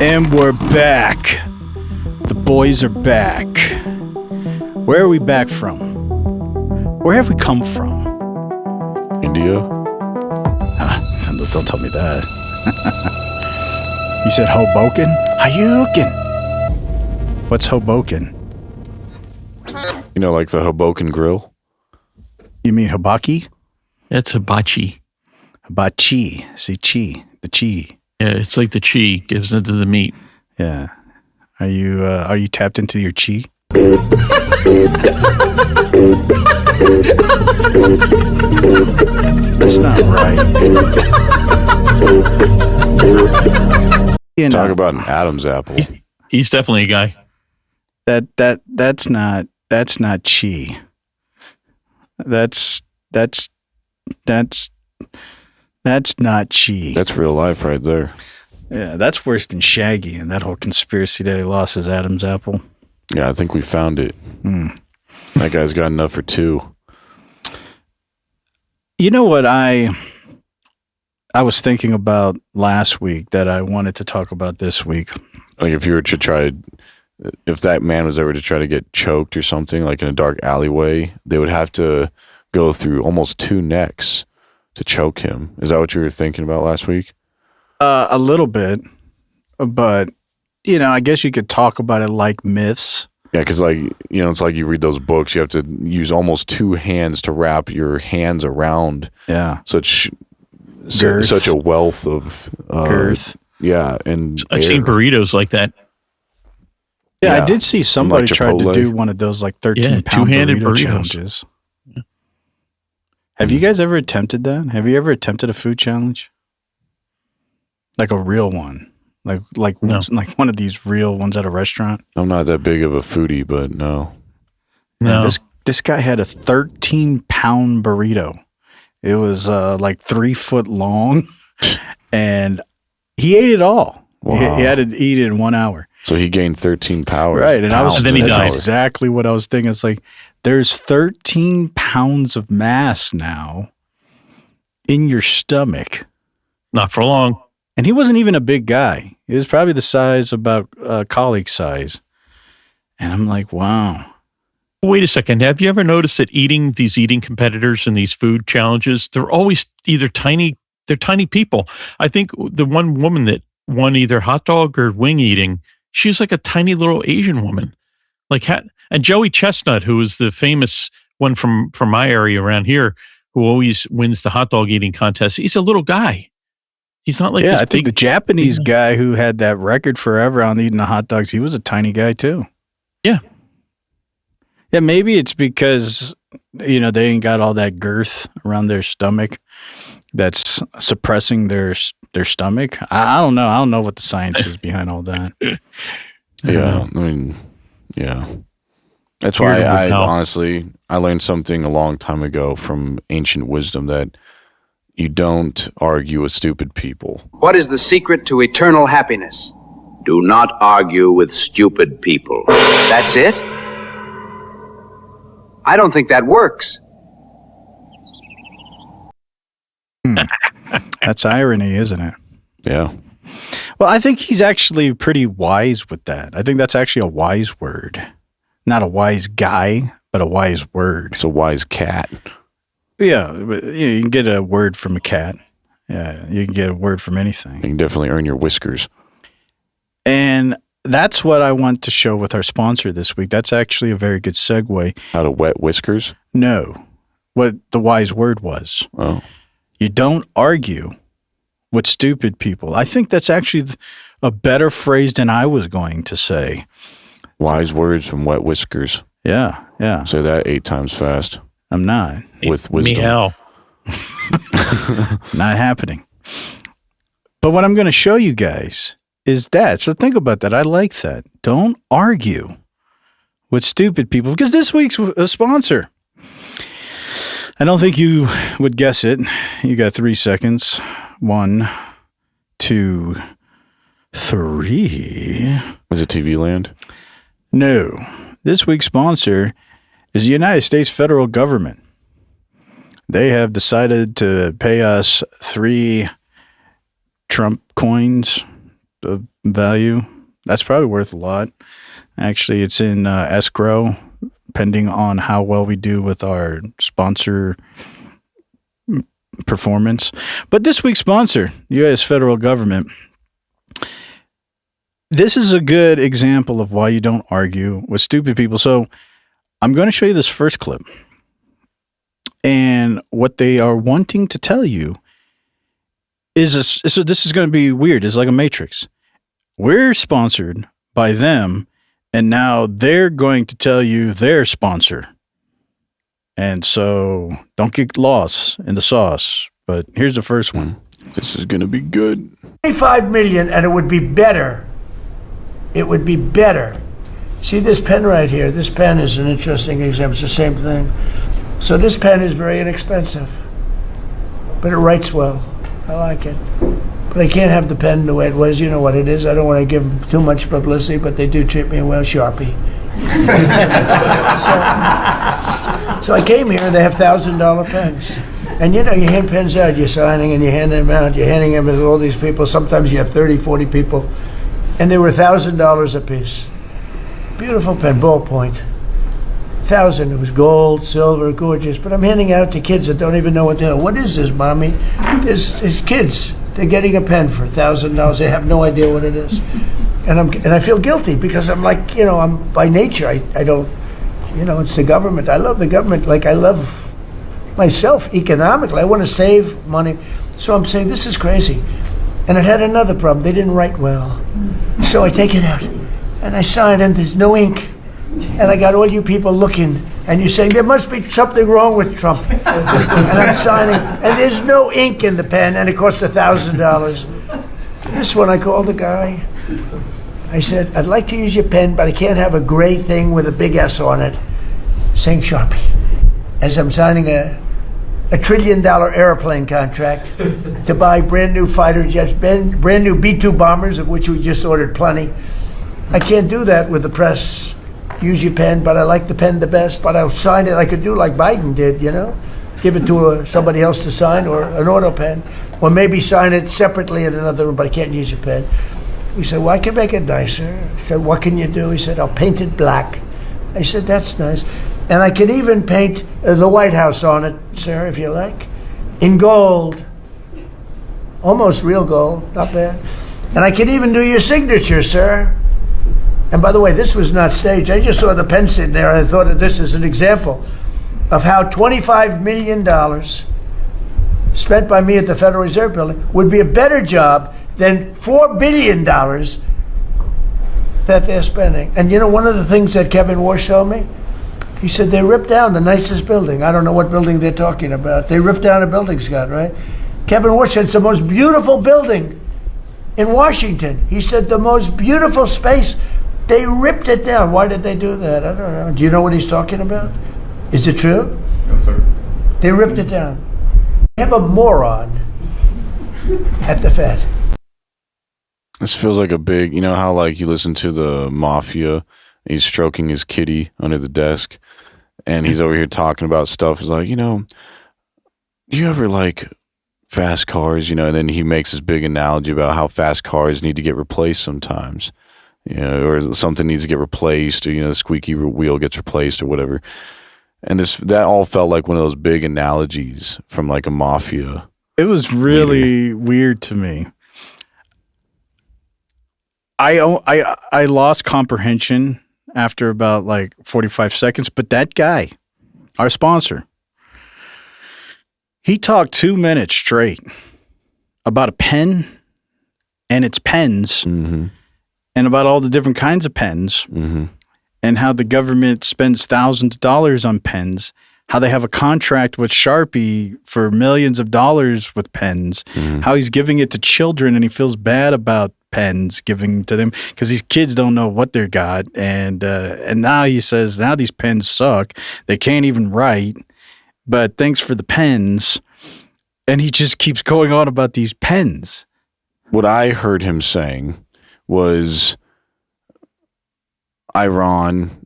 And we're back. The boys are back. Where are we back from? Where have we come from? India? Don't tell me that. You said Hoboken? Hayukin. What's Hoboken? You know, like the Hoboken Grill? You mean Hibaki? That's hibachi. Hibachi. See, chi. The chi. Yeah, it's like the chi gives into the meat. Yeah. Are you tapped into your chi? That's not right. Talk about an Adam's apple. He's definitely a guy. That's not chi. That's not chi. That's real life right there. Yeah, that's worse than Shaggy and that whole conspiracy that he lost his Adam's apple. Yeah, I think we found it. That guy's got enough for two. You know what I was thinking about last week that I wanted to talk about this week? Like if that man was ever to try to get choked or something, like in a dark alleyway, they would have to go through almost two necks to choke him. Is that what you were thinking about last week? A little bit, but I guess you could talk about it like myths. Yeah, because it's like you read those books. You have to use almost two hands to wrap your hands around. Yeah, such a wealth of girth. Yeah, and I've seen burritos like that. Yeah, I did see somebody try to do one of those like 13-pound burrito challenges. Yeah. Have you guys ever attempted that? Have you ever attempted a food challenge? Like a real one? Like one of these real ones at a restaurant? I'm not that big of a foodie, but no. No. This guy had a 13-pound burrito. It was like 3 foot long, and he ate it all. Wow. He had to eat it in 1 hour. So he gained 13 pounds. Right, and then he died. Exactly what I was thinking. It's like there's 13 pounds of mass now in your stomach. Not for long. And he wasn't even a big guy. He was probably the size, about colleague size. And I'm like, wow. Wait a second. Have you ever noticed that these eating competitors in these food challenges, they're always either tiny people. I think the one woman that won either hot dog or wing eating, she was like a tiny little Asian woman. And Joey Chestnut, who is the famous one from my area around here, who always wins the hot dog eating contest, he's a little guy. He's not like this. I think the Japanese guy who had that record forever on eating the hot dogs, he was a tiny guy too. Yeah. Yeah, maybe it's because, they ain't got all that girth around their stomach that's suppressing their stomach. I don't know. I don't know what the science is behind all that. Yeah, I mean, yeah. That's why I honestly learned something a long time ago from ancient wisdom that you don't argue with stupid people. What is the secret to eternal happiness? Do not argue with stupid people. That's it? I don't think that works. That's irony, isn't it? Yeah. Well, I think he's actually pretty wise with that. I think that's actually a wise word. Not a wise guy, but a wise word. It's a wise cat. Yeah, but you can get a word from a cat. Yeah, you can get a word from anything. You can definitely earn your whiskers. And that's what I want to show with our sponsor this week. That's actually a very good segue. How to wet whiskers? No, what the wise word was. Oh. You don't argue with stupid people. I think that's actually a better phrase than I was going to say. Wise words from wet whiskers. Yeah, yeah. Say that 8 times fast. I'm not. With wisdom. Meow. Not happening. But what I'm going to show you guys is that. So think about that. I like that. Don't argue with stupid people, because this week's a sponsor. I don't think you would guess it. You got 3 seconds. 1, 2, 3. Is it TV Land? No. This week's sponsor is the United States federal government. They have decided to pay us 3 Trump coins of value. That's probably worth a lot. Actually, it's in escrow, depending on how well we do with our sponsor performance. But this week's sponsor, U.S. federal government. This is a good example of why you don't argue with stupid people. So I'm going to show you this first clip. And what they are wanting to tell you is so this is going to be weird. It's like a matrix. We're sponsored by them, and now they're going to tell you their sponsor. And so don't get lost in the sauce. But here's the first one. This is going to be good. 25 million, and it would be better. It would be better. See this pen right here? This pen is an interesting example. It's the same thing. So this pen is very inexpensive, but it writes well. I like it. But I can't have the pen the way it was. You know what it is. I don't want to give too much publicity, but they do treat me well. Sharpie. So I came here, they have $1,000 pens. And you know, you hand pens out, you're signing and you hand them out, you're handing them to all these people. Sometimes you have 30, 40 people. And they were $1,000 a piece. Beautiful pen, ballpoint. 1,000, it was gold, silver, gorgeous. But I'm handing out to kids that don't even know what the hell. What is this, Mommy? It's kids. They're getting a pen for $1,000. They have no idea what it is. And I feel guilty because I'm like, you know, I'm by nature, I don't, you know, it's the government. I love the government like I love myself economically. I want to save money. So I'm saying, this is crazy. And it had another problem. They didn't write well. So I take it out and I sign and there's no ink. And I got all you people looking and you're saying there must be something wrong with Trump. And I'm signing and there's no ink in the pen and it costs $1,000. This one I called the guy. I said, I'd like to use your pen, but I can't have a gray thing with a big S on it saying Sharpie. As I'm signing a $1 trillion airplane contract to buy brand new fighter jets, brand new B-2 bombers, of which we just ordered plenty. I can't do that with the press. Use your pen, but I like the pen the best, but I'll sign it. I could do like Biden did, you know, give it to somebody else to sign or an auto pen, or maybe sign it separately in another room, but I can't use your pen. He said, well, I can make it nicer. I said, what can you do? He said, I'll paint it black. I said, that's nice. And I can even paint the White House on it, sir, if you like, in gold. Almost real gold, not bad. And I can even do your signature, sir. And by the way, this was not staged. I just saw the pen sitting there and I thought of this as an example of how $25 million spent by me at the Federal Reserve Building would be a better job than $4 billion that they're spending. And you know, one of the things that Kevin Warsh told me, he said they ripped down the nicest building. I don't know what building they're talking about. They ripped down a building, Scott, right? Kevin Warsh said it's the most beautiful building in Washington. He said the most beautiful space. They ripped it down. Why did they do that? I don't know. Do you know what he's talking about? Is it true? Yes, sir. They ripped it down. They have a moron at the Fed. This feels like a big, you know how like you listen to the Mafia, he's stroking his kitty under the desk, and he's over here talking about stuff. He's like, you know, do you ever like fast cars, you know, and then he makes this big analogy about how fast cars need to get replaced sometimes, you know, or something needs to get replaced, or, you know, the squeaky wheel gets replaced or whatever. And that all felt like one of those big analogies from like a Mafia. It was really weird to me. I lost comprehension after about like 45 seconds, but that guy, our sponsor, he talked 2 minutes straight about a pen and its pens, Mm-hmm. and about all the different kinds of pens, Mm-hmm. and how the government spends thousands of dollars on pens, how they have a contract with Sharpie for millions of dollars with pens, Mm-hmm. how he's giving it to children and he feels bad about pens giving to them because these kids don't know what they got, and now he says now these pens suck, they can't even write, but thanks for the pens, and he just keeps going on about these pens. What I heard him saying was Iran,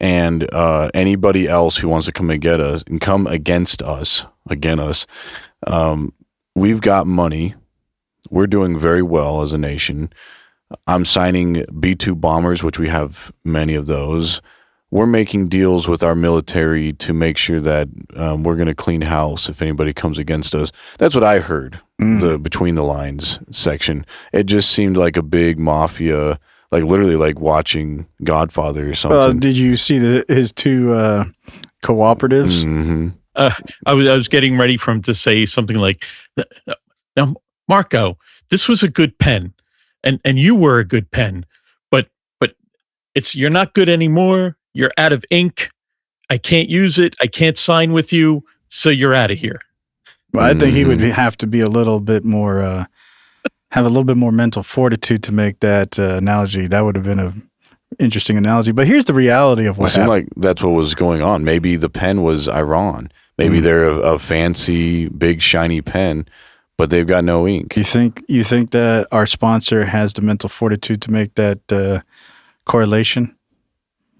and anybody else who wants to come and get us and come against us, we've got money. we're doing very well as a nation. I'm signing B-2 bombers, which we have many of those. We're making deals with our military to make sure that we're going to clean house if anybody comes against us. That's what I heard, the between the lines section. It just seemed like a big mafia, like literally like watching Godfather or something. Did you see his two cooperatives? Mm-hmm. I was getting ready for him to say something like, "Now, Marco, this was a good pen, and you were a good pen, but you're not good anymore. You're out of ink. I can't use it. I can't sign with you, so you're out of here." Well, I think he would have to be a little bit more, have a little bit more mental fortitude to make that analogy. That would have been an interesting analogy. But here's the reality of what It seemed happened. like that's what was going on. Maybe the pen was Iran. Maybe they're a fancy, big, shiny pen, but they've got no ink. You think that our sponsor has the mental fortitude to make that correlation?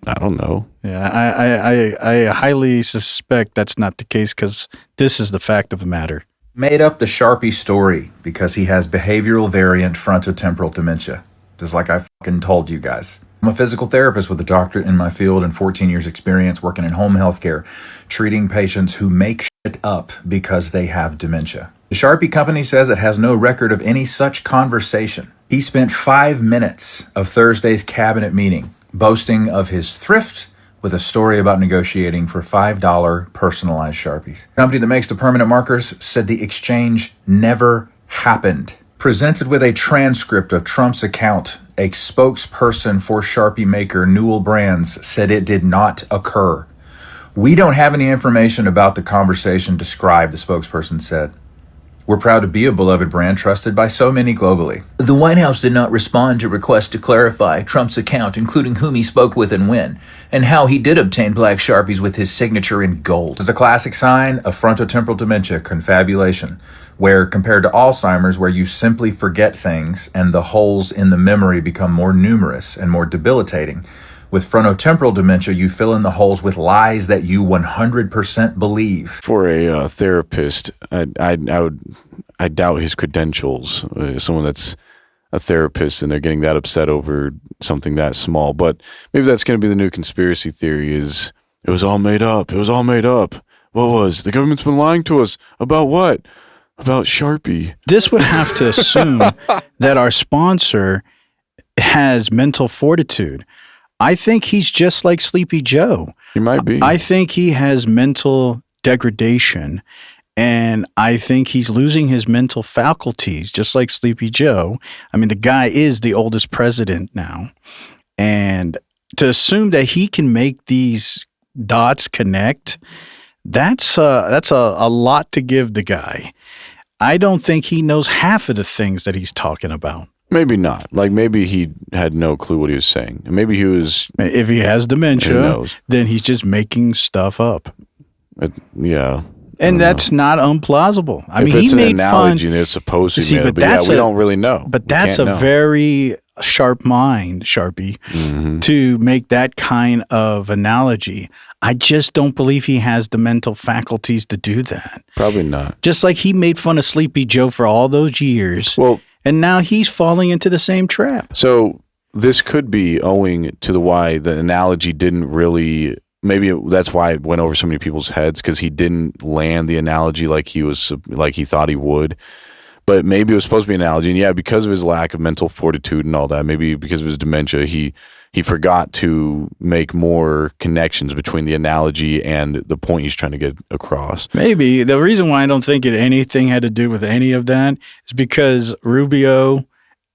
I don't know. Yeah, I highly suspect that's not the case because this is the fact of the matter. Made up the Sharpie story because he has behavioral variant frontotemporal dementia, just like I fucking told you guys. I'm a physical therapist with a doctorate in my field and 14 years experience working in home health care, treating patients who make shit up because they have dementia. The Sharpie company says it has no record of any such conversation. He spent 5 minutes of Thursday's cabinet meeting boasting of his thrift with a story about negotiating for $5 personalized Sharpies. The company that makes the permanent markers said the exchange never happened. Presented with a transcript of Trump's account, a spokesperson for Sharpie maker Newell Brands said it did not occur. "We don't have any information about the conversation described," the spokesperson said. "We're proud to be a beloved brand trusted by so many globally." The White House did not respond to requests to clarify Trump's account, including whom he spoke with and when, and how he did obtain black Sharpies with his signature in gold. It's a classic sign of frontotemporal dementia, confabulation, where compared to Alzheimer's, where you simply forget things and the holes in the memory become more numerous and more debilitating, with frontotemporal dementia, you fill in the holes with lies that you 100% believe. For a therapist, I doubt his credentials. Someone that's a therapist and they're getting that upset over something that small. But maybe that's going to be the new conspiracy theory: is it was all made up. It was all made up. What was the government's been lying to us about? What about Sharpie? This would have to assume that our sponsor has mental fortitude. I think he's just like Sleepy Joe. He might be. I think he has mental degradation, and I think he's losing his mental faculties, just like Sleepy Joe. I mean, the guy is the oldest president now, and to assume that he can make these dots connect, that's a lot to give the guy. I don't think he knows half of the things that he's talking about. Maybe not. Like maybe he had no clue what he was saying. Maybe he was. If he has dementia, Who knows? then he's just making stuff up. Yeah. And that's not unplausible. I mean, it's he made an analogy and it's supposed to be, but we don't really know. But that's a very sharp mind, Sharpie, to make that kind of analogy. I just don't believe he has the mental faculties to do that. Probably not. Just like he made fun of Sleepy Joe for all those years. Well, and now he's falling into the same trap. So this could be owing to why the analogy didn't really. Maybe that's why it went over so many people's heads, because he didn't land the analogy like he thought he would. But maybe it was supposed to be an analogy, and yeah, because of his lack of mental fortitude and all that, maybe because of his dementia, he forgot to make more connections between the analogy and the point he's trying to get across. Maybe the reason why I don't think anything had to do with any of that is because Rubio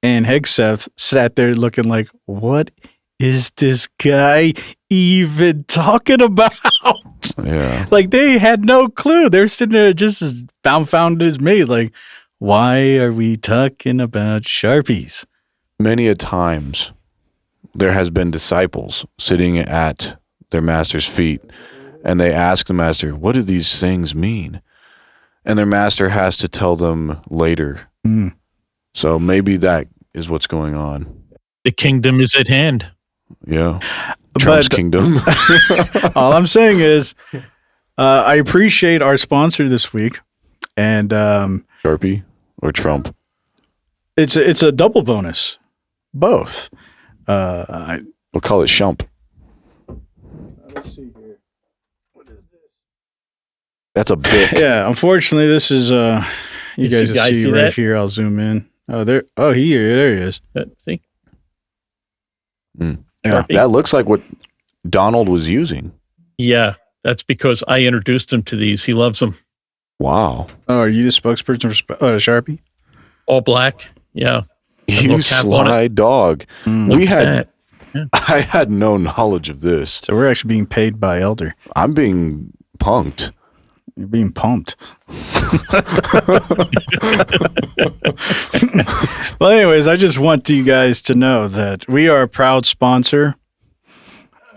and Hegseth sat there looking like, what is this guy even talking about? Yeah. Like they had no clue. They're sitting there just as dumbfounded as me. Like, why are we talking about Sharpies? Many a times there has been disciples sitting at their master's feet, and they ask the master, what do these things mean? And their master has to tell them later. So maybe that is what's going on. The kingdom is at hand. Yeah. Trump's kingdom. All I'm saying is I appreciate our sponsor this week. And Sharpie or Trump? It's a double bonus. Both. We'll call it Shump. Let's see here. What is this? That's a big. Yeah, unfortunately, this is you guys will see right that? here. I'll zoom in. Oh, there. Oh, there he is. See? Mm. Yeah. That looks like what Donald was using. Yeah, that's because I introduced him to these. He loves them. Wow. Oh, are you the spokesperson for Sharpie? All black. Yeah. You sly dog. We had. I had no knowledge of this. So we're actually being paid by Elder. I'm being punked. You're being pumped. Well, anyways, I just want you guys to know that we are a proud sponsor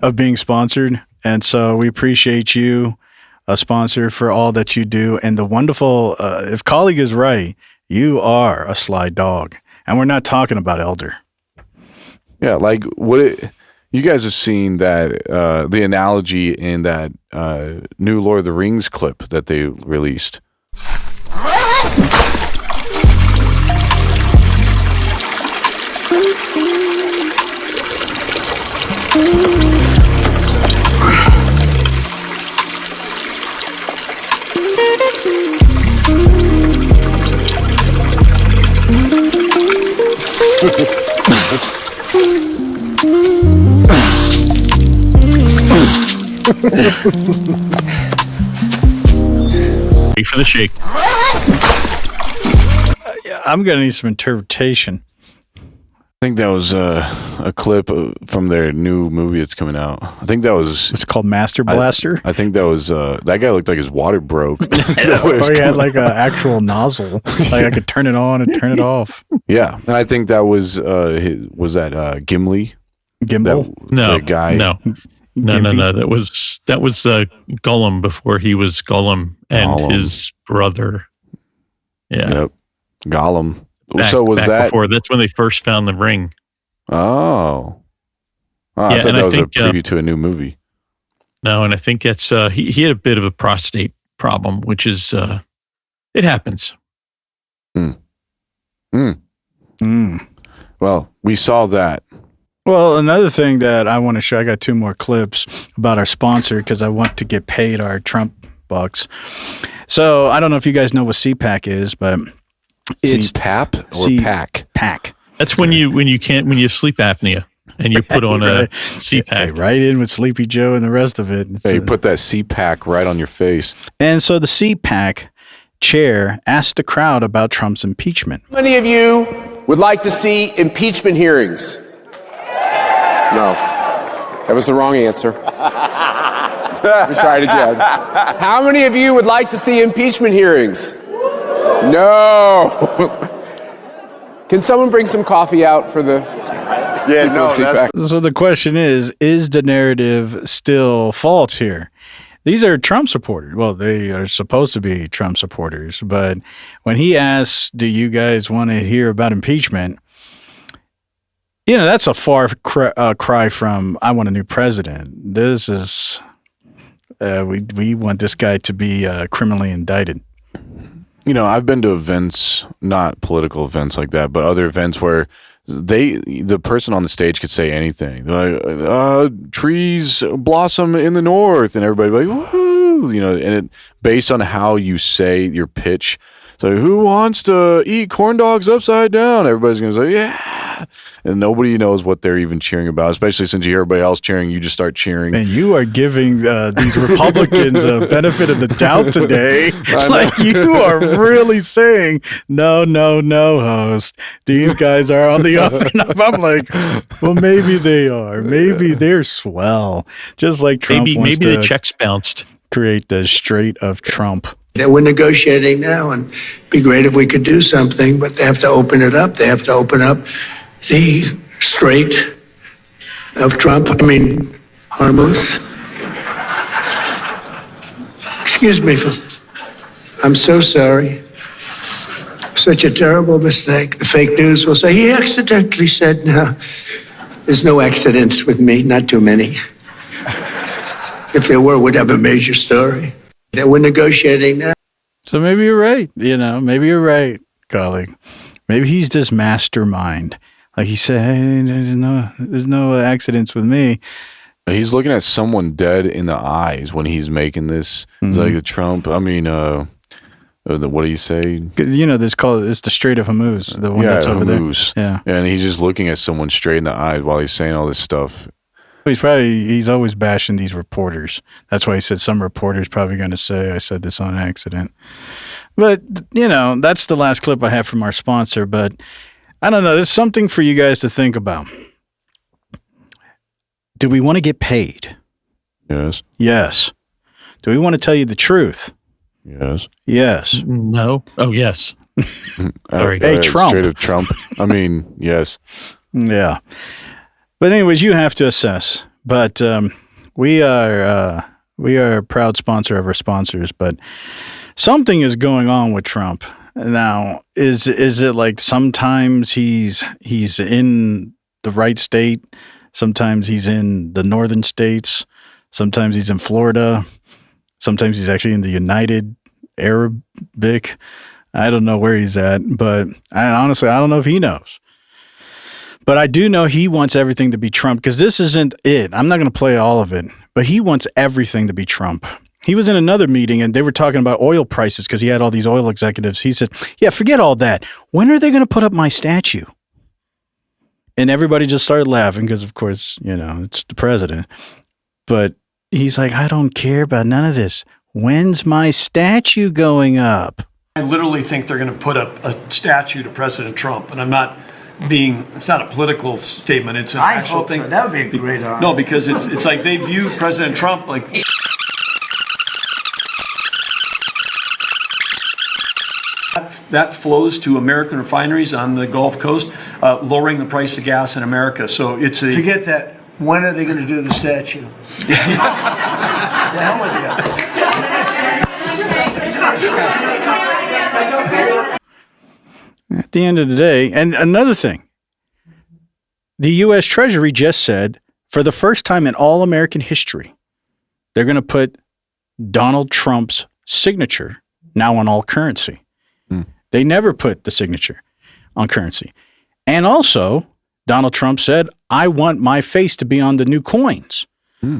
of being sponsored. And so we appreciate you, a sponsor, for all that you do. And the wonderful, if colleague is right, you are a sly dog. And we're not talking about Elder. Yeah, like you guys have seen that the analogy in that new Lord of the Rings clip that they released. Wait for the shake. I'm going to need some interpretation. I think that was a clip from their new movie that's coming out. I think that was. It's called Master Blaster. I think that was. That guy looked like his water broke. Or he had like an actual nozzle. Like I could turn it on and turn it off. Yeah, and I think that was that Gimli? Gimbal? The guy. No. That was Gollum before he was Gollum and his brother. Yeah. Yep. Gollum. Back that before? That's when they first found the ring. Oh. I thought that was a preview to a new movie. No, and I think it's he had a bit of a prostate problem, which is it happens. Well, we saw that. Well, another thing that I want to show, I got two more clips about our sponsor because I want to get paid our Trump bucks. So I don't know if you guys know what CPAC is, but it's CPAP or PAC? PAC. That's when you have sleep apnea and you put on a CPAC. Right in with Sleepy Joe and the rest of it. Yeah, you put that CPAC right on your face. And so the CPAC chair asked the crowd about Trump's impeachment. How many of you would like to see impeachment hearings? No. That was the wrong answer. Let me try it again. How many of you would like to see impeachment hearings? No. Can someone bring some coffee out for the CPAC? So the question is the narrative still false here? These are Trump supporters. Well, they are supposed to be Trump supporters. But when he asks, do you guys want to hear about impeachment? You know, that's a far cry from, I want a new president. This is, we want this guy to be criminally indicted. You know, I've been to events, not political events like that, but other events where the person on the stage could say anything. Like, trees blossom in the north, and everybody like, woo, you know, and it based on how you say your pitch. So who wants to eat corn dogs upside down? Everybody's going to say, yeah. And nobody knows what they're even cheering about, especially since you hear everybody else cheering. You just start cheering. And you are giving these Republicans a benefit of the doubt today. Like you are really saying, no, host. These guys are on the up and up. I'm like, well, maybe they are. Maybe they're swell. Just like Trump wants maybe to the checks bounced. Create the Strait of Trump. We're negotiating now, and it'd be great if we could do something, but they have to open it up. They have to open up the Strait of Trump. I mean, Hormuz. Excuse me for this. I'm so sorry. Such a terrible mistake. The fake news will say, he accidentally said, no. There's no accidents with me, not too many. If there were, we'd have a major story. We're negotiating now. So maybe you're right. You know, maybe you're right, colleague. Maybe he's this mastermind. Like he said, hey, there's no accidents with me. He's looking at someone dead in the eyes when he's making this. It's like the Trump. I mean, what do you say? You know, it's the Strait of Hormuz, the one that's over Hormuz. there. Yeah, and he's just looking at someone straight in the eyes while he's saying all this stuff. He's always bashing these reporters. That's why he said some reporter's probably going to say I said this on accident. But, you know, that's the last clip I have from our sponsor. But I don't know. There's something for you guys to think about. Do we want to get paid? Yes. Yes. Do we want to tell you the truth? Yes. Yes. No. Oh, yes. Sorry. Hey, Trump. Straight up Trump. I mean, yes. Yeah. But anyways, you have to assess. But we are a proud sponsor of our sponsors. But something is going on with Trump now. Is it like sometimes he's in the right state, sometimes he's in the northern states, sometimes he's in Florida, sometimes he's actually in the United Arabic. I don't know where he's at, but honestly, I don't know if he knows. But I do know he wants everything to be Trump because this isn't it. I'm not going to play all of it, but he wants everything to be Trump. He was in another meeting and they were talking about oil prices because he had all these oil executives. He said, yeah, forget all that. When are they going to put up my statue? And everybody just started laughing because, of course, you know, it's the president. But he's like, I don't care about none of this. When's my statue going up? I literally think they're going to put up a statue to President Trump. And it's not a political statement. It's an actual thing. So. That would be a great honor. No, because it's like they view President Trump like. That flows to American refineries on the Gulf Coast, lowering the price of gas in America. So it's a. Forget that. When are they going to do the statue? The hell with you. At the end of the day, and another thing, the U.S. Treasury just said, for the first time in all American history, they're going to put Donald Trump's signature now on all currency. They never put the signature on currency. And also, Donald Trump said, I want my face to be on the new coins.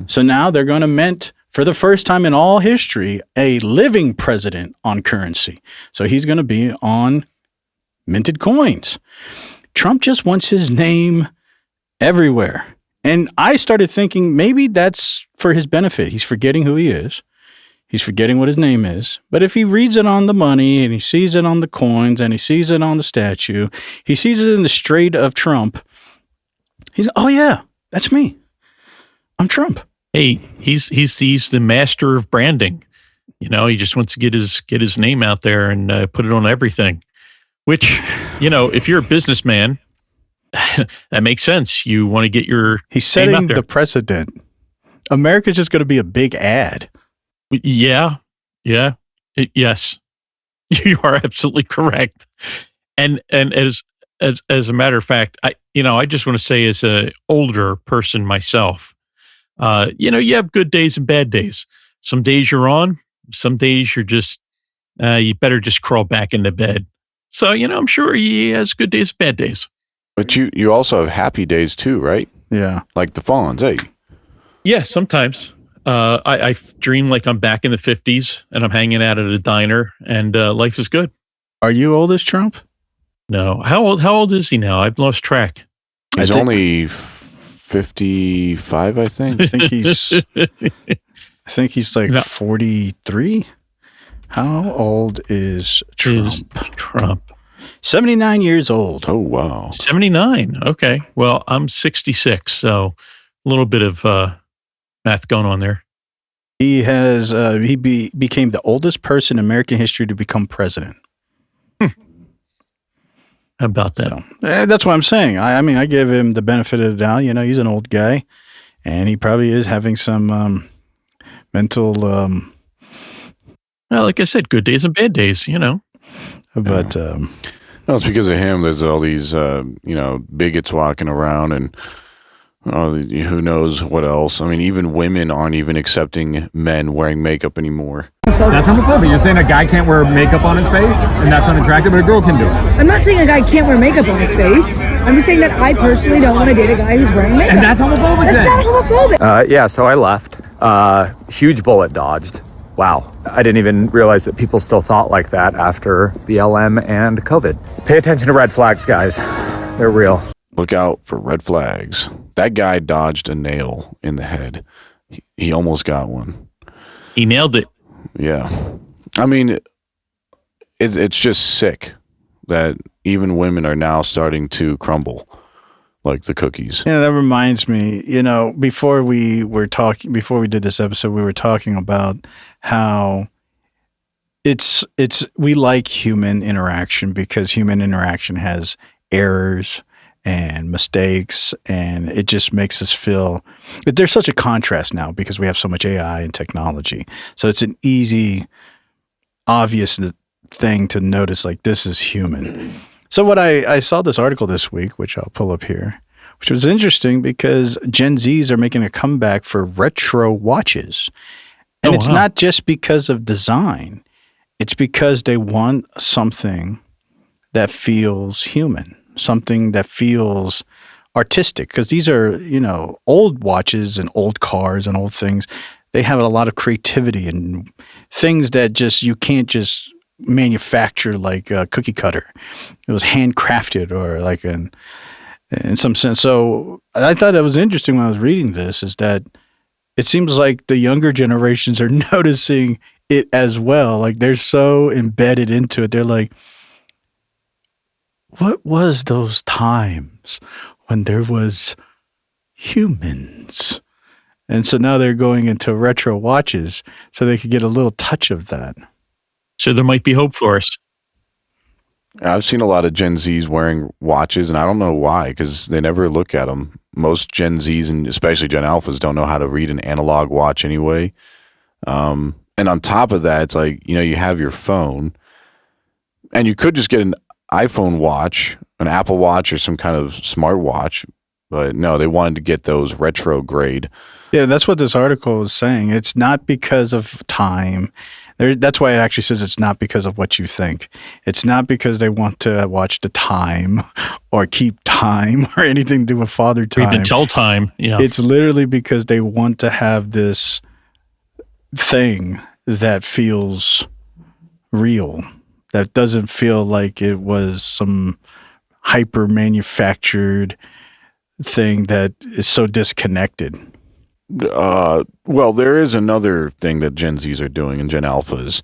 So now they're going to mint, for the first time in all history, a living president on currency. So he's going to be on minted coins. Trump just wants his name everywhere. And I started thinking maybe that's for his benefit. He's forgetting who he is. He's forgetting what his name is. But if he reads it on the money and he sees it on the coins and he sees it on the statue, he sees it in the Strait of Trump, he's, oh yeah, that's me. I'm Trump. Hey, he's the master of branding. You know, he just wants to get his name out there and put it on everything. Which, you know, if you're a businessman, that makes sense. You want to get your He's name out setting there. the precedent. America's just going to be a big ad. Yeah. Yes, you are absolutely correct. And as a matter of fact, I just want to say, as an older person myself, you have good days and bad days. Some days you're on, some days you're just, you better just crawl back into bed. So, I'm sure he has good days, bad days. But you also have happy days too, right? Yeah. Like the Fonz, hey. Yeah, sometimes. I dream like I'm back in the 50s and I'm hanging out at a diner and life is good. Are you old as Trump? No. How old is he now? I've lost track. He's only 55, I think. I think he's like 43. How old is Trump? 79 years old. Oh, wow. 79. Okay. Well, I'm 66, so a little bit of math going on there. He has became the oldest person in American history to become president. How about that? So, that's what I'm saying. I mean, I give him the benefit of the doubt. He's an old guy, and he probably is having some mental. Well, like I said, good days and bad days. But no, it's because of him. There's all these bigots walking around, and Who knows what else? I mean, even women aren't even accepting men wearing makeup anymore. That's homophobic. You're saying a guy can't wear makeup on his face, and that's unattractive, but a girl can do it. I'm not saying a guy can't wear makeup on his face. I'm just saying that I personally don't want to date a guy who's wearing makeup. And that's homophobic. That's not homophobic. Yeah, so I left. Huge bullet dodged. Wow. I didn't even realize that people still thought like that after BLM and COVID. Pay attention to red flags, guys. They're real. Look out for red flags. That guy dodged a nail in the head. He almost got one. He nailed it. Yeah. I mean, it's just sick that even women are now starting to crumble like the cookies. Yeah, that reminds me, before we did this episode, we were talking about how we like human interaction because human interaction has errors and mistakes, and it just makes us feel that there's such a contrast now because we have so much AI and technology. So it's an easy, obvious thing to notice, like, this is human. So what I saw this article this week, which I'll pull up here, which was interesting because Gen Zs are making a comeback for retro watches. And it's not just because of design. It's because they want something that feels human, something that feels artistic. Because these are, old watches and old cars and old things. They have a lot of creativity and things that you can't just manufacture like a cookie cutter. It was handcrafted or like in some sense. So I thought it was interesting when I was reading this is that it seems like the younger generations are noticing it as well. Like they're so embedded into it. They're like, what was those times when there was humans? And so now they're going into retro watches so they could get a little touch of that. So there might be hope for us. I've seen a lot of Gen Zs wearing watches, and I don't know why, because they never look at them. Most Gen Zs, and especially Gen Alphas, don't know how to read an analog watch anyway. And on top of that, it's like, you have your phone, and you could just get an iPhone watch, an Apple Watch, or some kind of smart watch. But no, they wanted to get those retrograde. Yeah, that's what this article is saying. It's not because of time. That's why it actually says it's not because of what you think. It's not because they want to watch the time or keep time or anything to do with father time. Or even tell time. Yeah. It's literally because they want to have this thing that feels real, that doesn't feel like it was some hyper manufactured thing that is so disconnected. Well, there is another thing that Gen Zs are doing and Gen Alphas.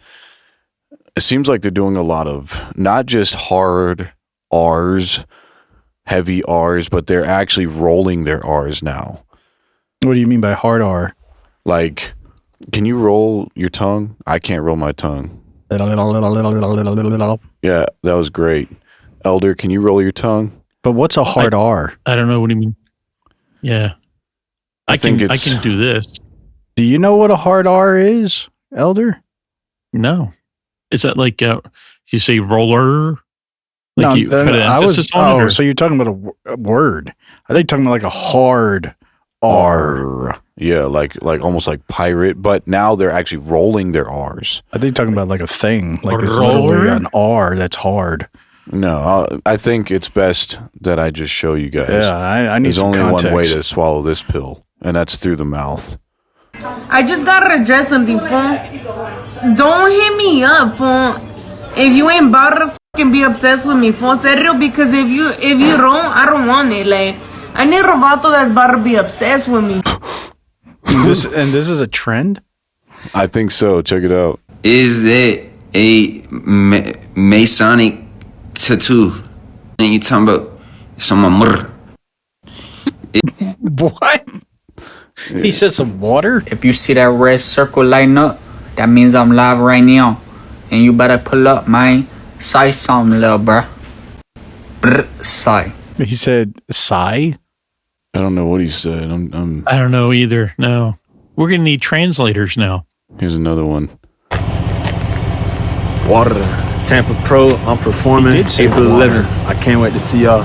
It seems like they're doing a lot of not just hard R's, heavy R's, but they're actually rolling their R's now. What do you mean by hard R? Like, can you roll your tongue? I can't roll my tongue. Yeah, that was great. Elder, can you roll your tongue? But what's a hard R? I don't know what do you mean. Yeah. I can do this. Do you know what a hard R is, Elder? No. Is that like you say roller? Like no, you put an emphasis on it? So you're talking about a word. I think you're talking about like a hard R. Yeah, like almost like pirate, but now they're actually rolling their R's. I think you're talking about like a thing, like it's literally an R that's hard. No, I think it's best that I just show you guys. Yeah, I need There's some only context. one way to swallow this pill, and that's through the mouth. I just gotta address something, fool. Don't hit me up, fool. If you ain't about to fucking be obsessed with me, fool, serio, because if you don't, I don't want it. Like, I need Rovato that's about to be obsessed with me. This is a trend? I think so. Check it out. Is that a Masonic tattoo? And you talking about some murder? What? He said some water? If you see that red circle lighting up, that means I'm live right now. And you better pull up, man. Say something, little bruh. Brr, sigh. He said sigh? I don't know what he said. I don't know either. No. We're going to need translators now. Here's another one. Water. Tampa Pro, I'm performing April 11th. I can't wait to see y'all.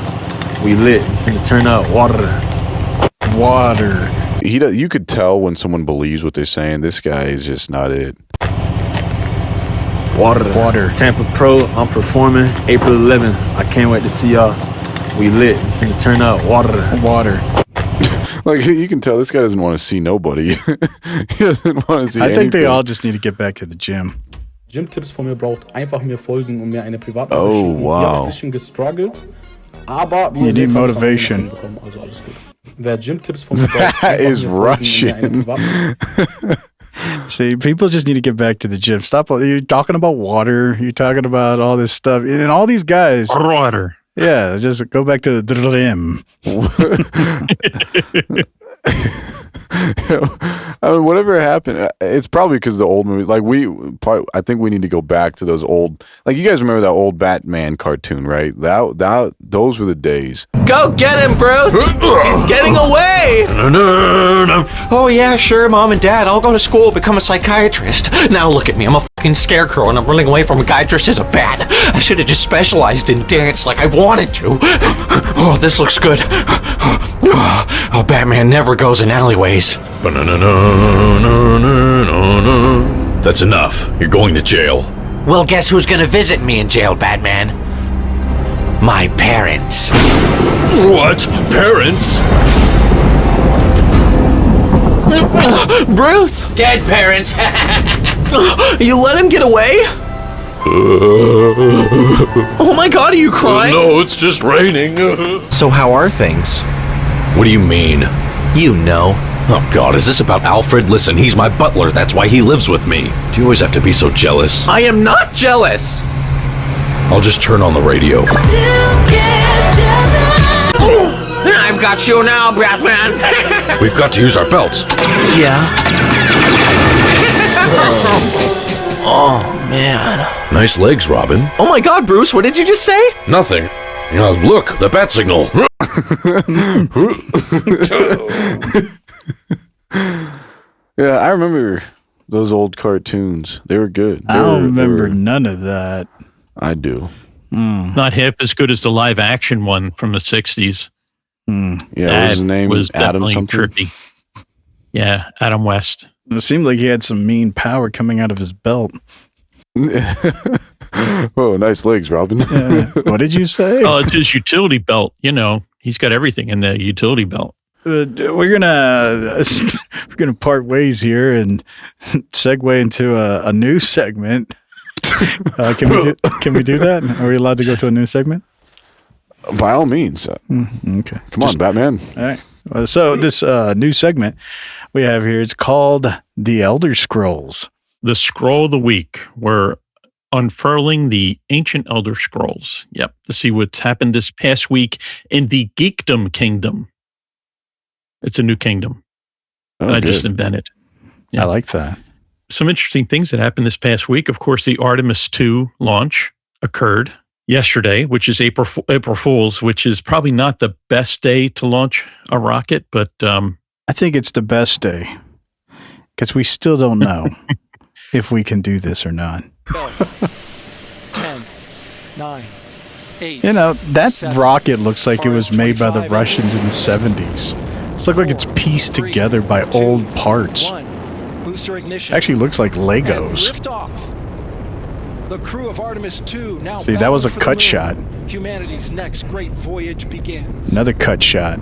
We lit. Finna turn up. Water. Water. You could tell when someone believes what they're saying. This guy is just not it. Water. Tampa Pro, I'm performing April 11th. I can't wait to see y'all. We lit. Finna turn up. Water. Like, you can tell this guy doesn't want to see nobody. He doesn't want to see I think they anything. all just need to get back to the gym. Gym-Tipps von mir braucht, einfach mir folgen und mir eine Privatnachricht Oh, schicken. wow. Ich habe ein bisschen gestruggelt, aber wie You ihr seht, need habe ich es motivation. auch hinbekommen, also alles gut. Wer Gym-Tipps von mir braucht, That einfach is mir folgen und mir eine Russian. Privatnachricht. See, people just need to get back to the gym. Stop. You're talking about water. You're talking about all this stuff. And all these guys. Water. Yeah, just go back to the gym. I mean, whatever happened, it's probably because the old movies. Like I think we need to go back to those old. Like, you guys remember that old Batman cartoon, right? Those were the days. Go get him, Bruce! He's getting away! Oh yeah, sure, Mom and Dad, I'll go to school, become a psychiatrist. Now look at me, I'm a fucking scarecrow and I'm running away from a guy dressed as a bat. I should have just specialized in dance like I wanted to. Oh, this looks good. Oh, Batman never goes in alleyways. That's enough. You're going to jail. Well, guess who's gonna visit me in jail, Batman? My parents. What? Parents? Bruce! Dead parents. You let him get away? Oh my god, are you crying? No, it's just raining. So how are things? What do you mean? You know. Oh god, is this about Alfred? Listen, he's my butler. That's why he lives with me. Do you always have to be so jealous? I am not jealous! I'll just turn on the radio. I've got you now, Batman. We've got to use our belts. Yeah. Oh, man. Nice legs, Robin. Oh my god, Bruce, what did you just say? Nothing. Look, the bat signal. Yeah, I remember those old cartoons. They were good. I don't remember none of that. I do. Not hip as good as the live action one from the 60s. Yeah, what was his name? Was Adam definitely something? trippy. Yeah, Adam West. It seemed like he had some mean power coming out of his belt. Oh, nice legs, Robin. What did you say? Oh, it's his utility belt. You know, he's got everything in the utility belt. We're gonna part ways here and segue into a new segment. Can we do that? Are we allowed to go to a new segment? By all means. Okay. Come on, Batman. All right. So this new segment we have here, it's called The Elder Scrolls. The Scroll of the Week. We're unfurling the ancient Elder Scrolls. Yep. To see what's happened this past week in the Geekdom Kingdom. It's a new kingdom that I just invented. Yeah. I like that. Some interesting things that happened this past week. Of course, the Artemis 2 launch occurred yesterday, which is April Fool's, which is probably not the best day to launch a rocket, but I think it's the best day because we still don't know if we can do this or not. 10, 9, 8. You know, that rocket looks like it was made by the Russians in the 70s. It looks like it's pieced together by old parts. Booster ignition. Actually looks like Legos. The crew of Artemis 2 now. See, that was a bound for the cut moon. shot. Humanity's next great voyage begins. Another cut shot.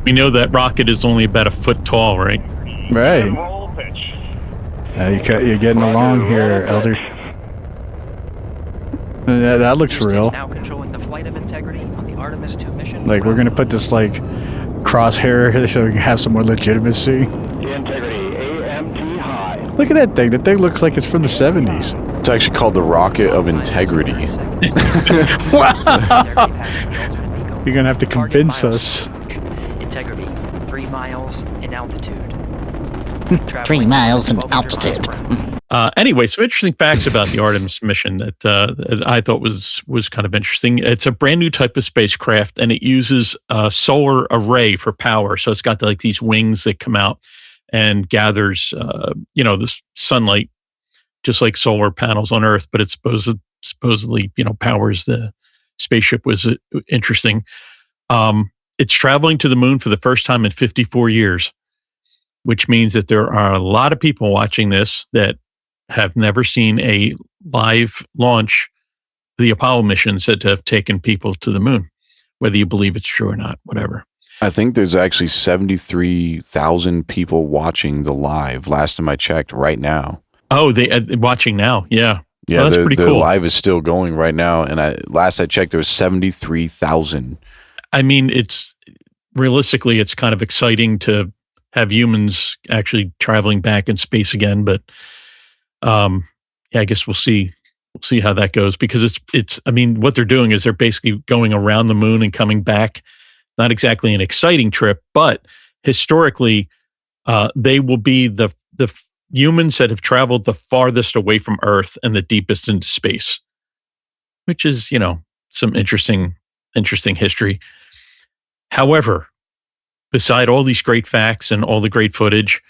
we know that rocket is only about a foot tall, right? Right. You're getting along here, Elder. That looks real. Now controlling the flight of integrity on the Artemis 2 mission. Like, we're gonna put this like crosshair so we can have some more legitimacy. Integrity AMT high. Look at that thing. That thing looks like it's from the 70s. It's actually called the Rocket of Integrity. You're gonna have to convince us. Integrity, 3 miles in altitude. 3 miles in altitude. Anyway, some interesting facts about the Artemis mission that I thought was kind of interesting. It's a brand new type of spacecraft, and it uses a solar array for power. So it's got like these wings that come out and gathers, this sunlight, just like solar panels on Earth. But it supposedly, powers the spaceship. Was interesting. It's traveling to the moon for the first time in 54 years, which means that there are a lot of people watching this that have never seen a live launch, the Apollo missions that have taken people to the moon, whether you believe it's true or not, whatever. I think there's actually 73,000 people watching the live. Last time I checked, right now. Oh, they watching now. Yeah. Yeah, that's pretty the cool. live is still going right now. And last I checked, there was 73,000. I mean, it's realistically, it's kind of exciting to have humans actually traveling back in space again. But yeah, I guess we'll see how that goes, because it's. I mean, what they're doing is they're basically going around the moon and coming back. Not exactly an exciting trip, but historically, they will be the humans that have traveled the farthest away from Earth and the deepest into space, which is, some interesting history. However, beside all these great facts and all the great footage,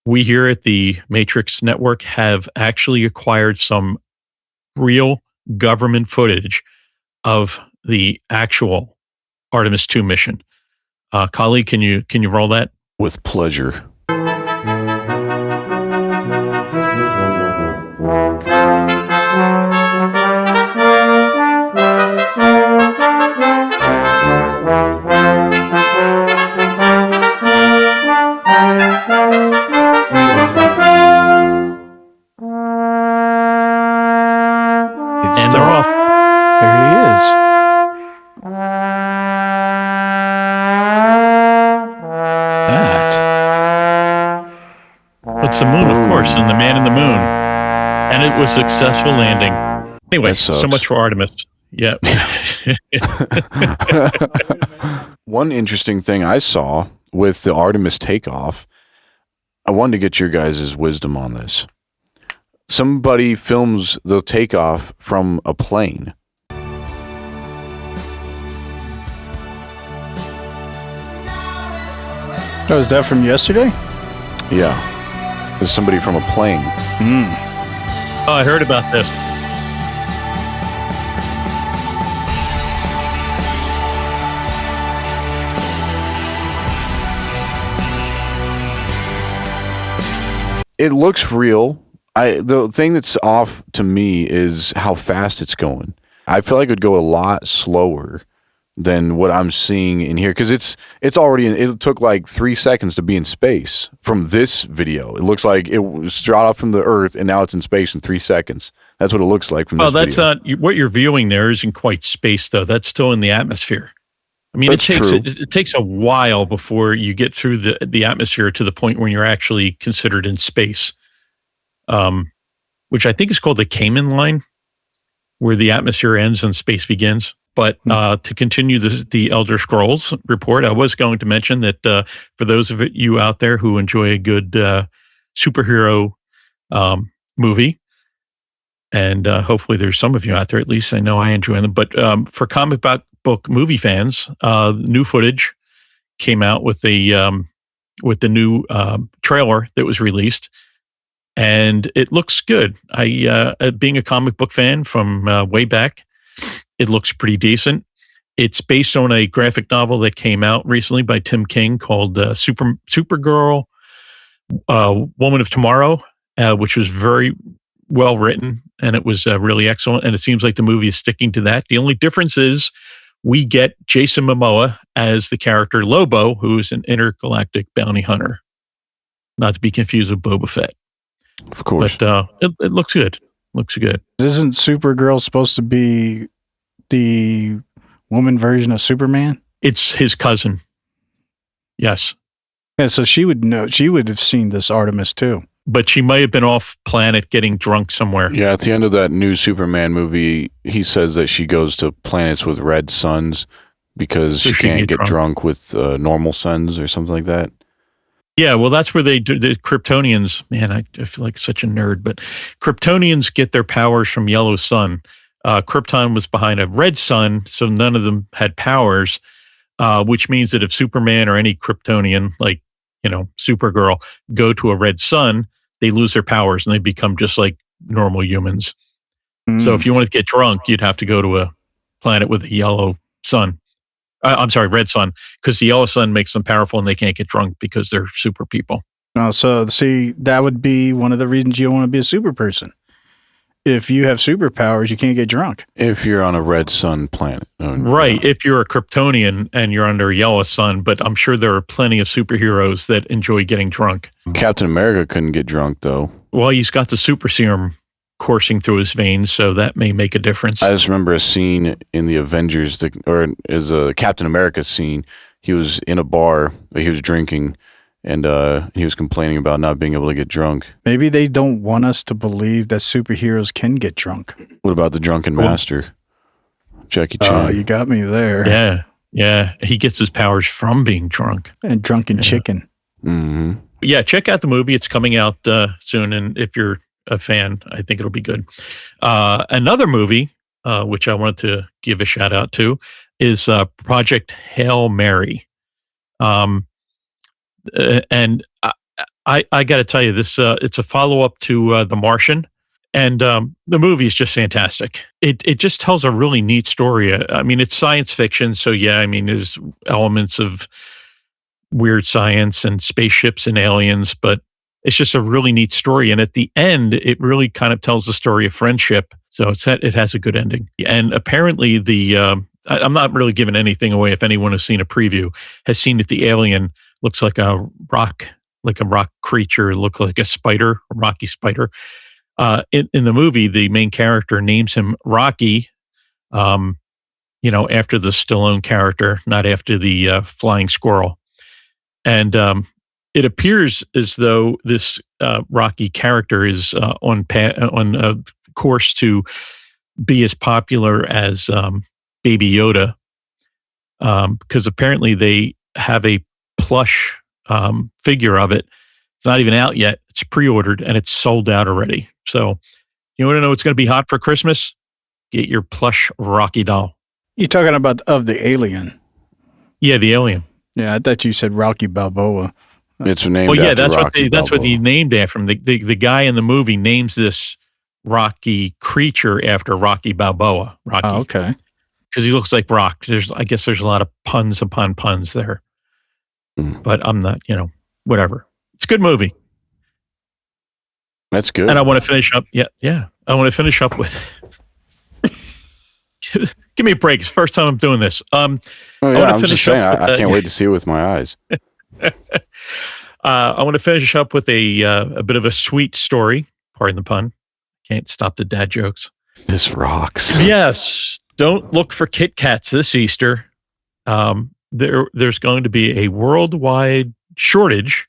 we here at the Matrix Network have actually acquired some real government footage of the actual Artemis 2 mission. Colleague, can you roll that? With pleasure. And they're off. There he is. It's the moon, of course, and the man in the moon. And it was a successful landing. Anyway, so much for Artemis. Yeah. One interesting thing I saw with the Artemis takeoff, I wanted to get your guys' wisdom on this. Somebody films the takeoff from a plane. Oh, is that from yesterday? Yeah. There's somebody from a plane. Oh, I heard about this. It looks real. The thing that's off to me is how fast it's going. I feel like it would go a lot slower than what I'm seeing in here, because it's already it took like 3 seconds to be in space from this video. It looks like it was shot off from the Earth and now it's in space in 3 seconds. That's what it looks like from this video. Well, that's not what you're viewing there. Isn't quite space though. That's still in the atmosphere. I mean, That's it takes a while before you get through the atmosphere to the point where you're actually considered in space, which I think is called the Kaiman line, where the atmosphere ends and space begins. But to continue the Elder Scrolls report, I was going to mention that for those of you out there who enjoy a good superhero movie, and hopefully there's some of you out there, at least I know I enjoy them. But for comic book movie fans, new footage came out with the new trailer that was released, and it looks good. Being a comic book fan from way back, it looks pretty decent. It's based on a graphic novel that came out recently by Tim King called Supergirl, Woman of Tomorrow, which was very well written, and it was really excellent. And it seems like the movie is sticking to that. The only difference is we get Jason Momoa as the character Lobo, who is an intergalactic bounty hunter, not to be confused with Boba Fett. Of course. But it looks good. Looks good. Isn't Supergirl supposed to be the woman version of Superman? It's his cousin. Yes. Yeah, so she would know. She would have seen this Artemis too. But she might have been off planet getting drunk somewhere. Yeah, at the end of that new Superman movie, he says that she goes to planets with red suns because she can't get drunk with normal suns or something like that. Yeah, well, that's where the Kryptonians, man, I feel like such a nerd, but Kryptonians get their powers from yellow sun. Krypton was behind a red sun, so none of them had powers, which means that if Superman or any Kryptonian, like, Supergirl, go to a red sun, they lose their powers and they become just like normal humans. So if you wanted to get drunk, you'd have to go to a planet with a yellow sun. I'm sorry, Red Sun, because the Yellow Sun makes them powerful and they can't get drunk because they're super people. So see, that would be one of the reasons you don't want to be a super person. If you have superpowers, you can't get drunk. If you're on a Red Sun planet. Right. If you're a Kryptonian and you're under a Yellow Sun, but I'm sure there are plenty of superheroes that enjoy getting drunk. Captain America couldn't get drunk, though. Well, he's got the super serum coursing through his veins, so that may make a difference. I just remember a scene in the Avengers, or as a Captain America scene. He was in a bar, he was drinking, and he was complaining about not being able to get drunk. Maybe they don't want us to believe that superheroes can get drunk. What about the Drunken Master? Jackie Chan. Oh, you got me there. Yeah. Yeah. He gets his powers from being drunk. And drunken chicken. Mm-hmm. Yeah, check out the movie. It's coming out soon, and if you're a fan, I think it'll be good. Another movie, which I wanted to give a shout out to, is Project Hail Mary. And I got to tell you, this it's a follow up to The Martian, and the movie is just fantastic. It just tells a really neat story. I mean, it's science fiction, so yeah, I mean, there's elements of weird science and spaceships and aliens, but it's just a really neat story. And at the end, it really kind of tells the story of friendship. So it has a good ending. And apparently I'm not really giving anything away. If anyone has seen a preview, has seen that the alien looks like a rock creature, looks like a spider, a rocky spider. In the movie, the main character names him Rocky, after the Stallone character, not after the flying squirrel. And it appears as though this Rocky character is on a course to be as popular as Baby Yoda, because apparently they have a plush figure of it. It's not even out yet. It's pre-ordered and it's sold out already. So you want to know what's going to be hot for Christmas? Get your plush Rocky doll. You're talking about of the alien. Yeah, the alien. Yeah, I thought you said Rocky Balboa. It's named after that's Rocky that's what he named after him. The guy in the movie names this Rocky creature after Rocky Balboa. Rocky. Oh, okay. Because he looks like Rock. I guess there's a lot of puns upon puns there. But I'm not, whatever. It's a good movie. That's good. And I want to finish up. Yeah. I want to finish up with. Give me a break. It's the first time I'm doing this. I'm just saying, I can't wait to see it with my eyes. I want to finish up with a bit of a sweet story. Pardon the pun. Can't stop the dad jokes. This rocks. Yes. Don't look for KitKats this Easter. There's going to be a worldwide shortage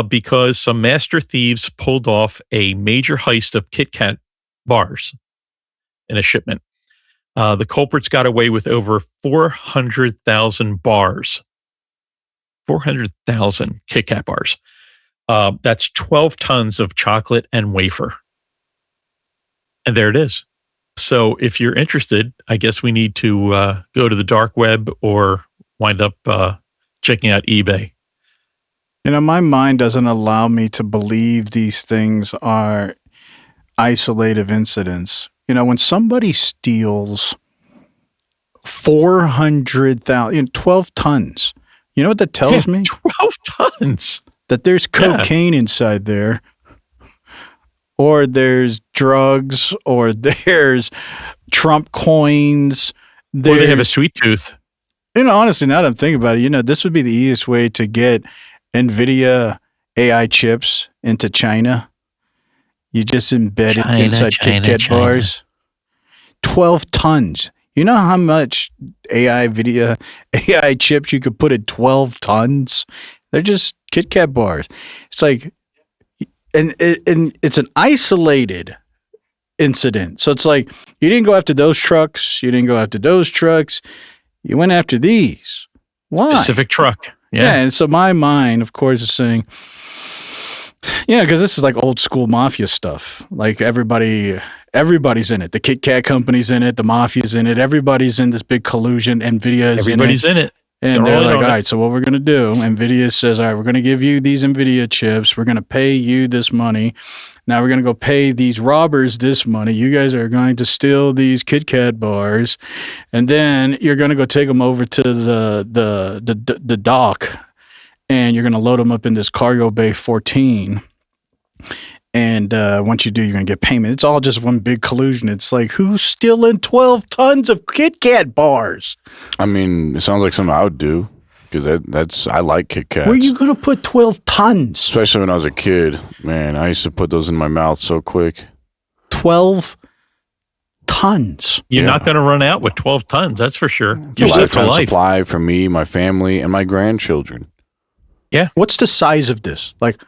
because some master thieves pulled off a major heist of KitKat bars in a shipment. The culprits got away with over 400,000 bars. 400,000 KitKat bars. That's 12 tons of chocolate and wafer. And there it is. So if you're interested, I guess we need to go to the dark web or wind up checking out eBay. My mind doesn't allow me to believe these things are isolated incidents. When somebody steals 400,000, 12 tons, you know what that tells me? 12 tons. That there's cocaine inside there, or there's drugs, or there's Trump coins. Or they have a sweet tooth. Honestly, now that I'm thinking about it, this would be the easiest way to get NVIDIA AI chips into China. You just embed it inside KitKat bars. 12 tons. You know how much AI chips you could put in 12 tons? They're just KitKat bars. It's like, and it's an isolated incident. So it's like, you didn't go after those trucks. You didn't go after those trucks. You went after these. Why? Specific truck. Yeah. And so my mind, of course, is saying, because this is like old school mafia stuff. Like everybody's in it. The KitKat company's in it. The mafia's in it. Everybody's in this big collusion. NVIDIA is Everybody's in it. And They're they're all like, on all it. right, so what we're going to do, NVIDIA says, all right, we're going to give you these NVIDIA chips. We're going to pay you this money. Now we're going to go pay these robbers this money. You guys are going to steal these KitKat bars. And then you're going to go take them over to the dock. And you're going to load them up in this cargo bay 14. And once you do, you're going to get payment. It's all just one big collusion. It's like, who's stealing 12 tons of KitKat bars? I mean, it sounds like something I would do because I like KitKats. Where are you going to put 12 tons? Especially when I was a kid. Man, I used to put those in my mouth so quick. 12 tons. You're not going to run out with 12 tons, that's for sure. You're It's a set for lifetime life. supply for me, my family, and my grandchildren. Yeah. What's the size of this? Like,